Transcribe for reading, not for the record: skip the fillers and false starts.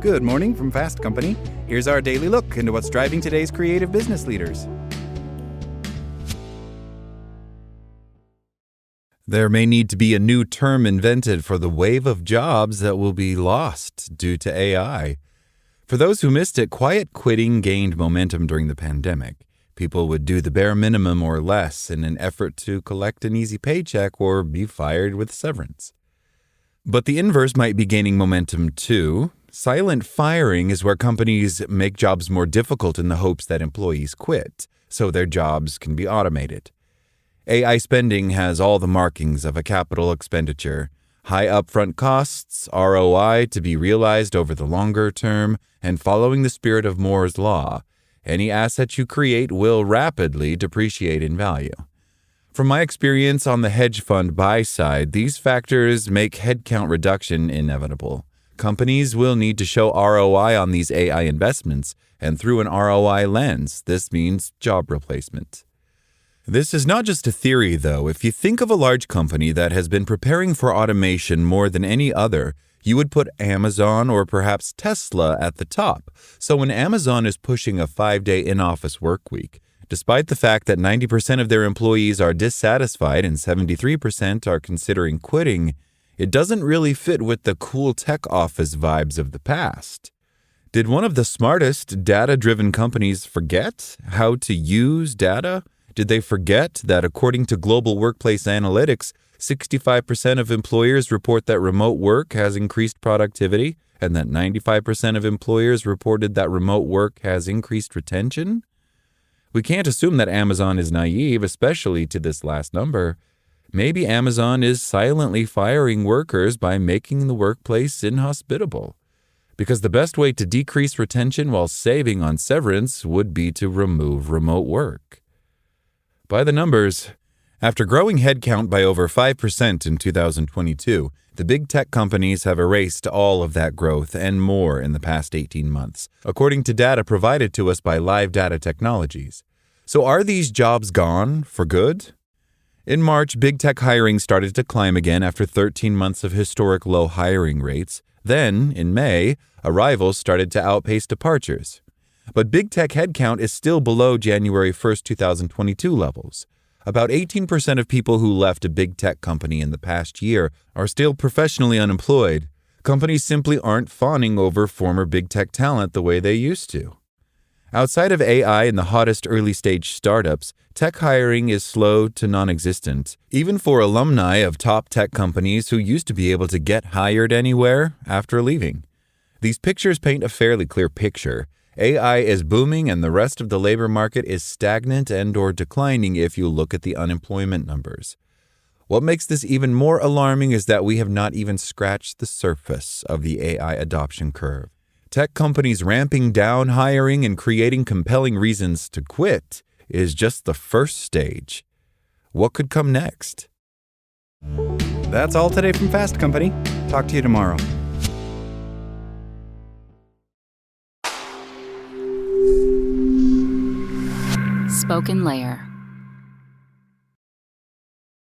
Good morning from Fast Company. Here's our daily look into what's driving today's creative business leaders. There may need to be a new term invented for the wave of jobs that will be lost due to AI. For those who missed it, quiet quitting gained momentum during the pandemic. People would do the bare minimum or less in an effort to collect an easy paycheck or be fired with severance. But the inverse might be gaining momentum too. Silent firing is where companies make jobs more difficult in the hopes that employees quit, so their jobs can be automated. AI spending has all the markings of a capital expenditure: high upfront costs, ROI to be realized over the longer term, and following the spirit of Moore's Law, any asset you create will rapidly depreciate in value. From my experience on the hedge fund buy side, these factors make headcount reduction inevitable. Companies will need to show ROI on these AI investments, and through an ROI lens, this means job replacement. This is not just a theory, though. If you think of a large company that has been preparing for automation more than any other, you would put Amazon or perhaps Tesla at the top. So when Amazon is pushing a 5-day in-office work week, despite the fact that 90% of their employees are dissatisfied and 73% are considering quitting, it doesn't really fit with the cool tech office vibes of the past. Did one of the smartest data-driven companies forget how to use data? Did they forget that according to Global Workplace Analytics, 65% of employers report that remote work has increased productivity, and that 95% of employers reported that remote work has increased retention? We can't assume that Amazon is naive, especially to this last number. Maybe Amazon is silently firing workers by making the workplace inhospitable. Because the best way to decrease retention while saving on severance would be to remove remote work. By the numbers, after growing headcount by over 5% in 2022, the big tech companies have erased all of that growth and more in the past 18 months, according to data provided to us by Live Data Technologies. So are these jobs gone for good? In March, big tech hiring started to climb again after 13 months of historic low hiring rates. Then, in May, arrivals started to outpace departures. But big tech headcount is still below January 1st, 2022 levels. About 18% of people who left a big tech company in the past year are still professionally unemployed. Companies simply aren't fawning over former big tech talent the way they used to. Outside of AI and the hottest early-stage startups, tech hiring is slow to non-existent, even for alumni of top tech companies who used to be able to get hired anywhere after leaving. These pictures paint a fairly clear picture. AI is booming and the rest of the labor market is stagnant and/or declining if you look at the unemployment numbers. What makes this even more alarming is that we have not even scratched the surface of the AI adoption curve. Tech companies ramping down hiring and creating compelling reasons to quit is just the first stage. What could come next? That's all today from Fast Company. Talk to you tomorrow. SpokenLayer.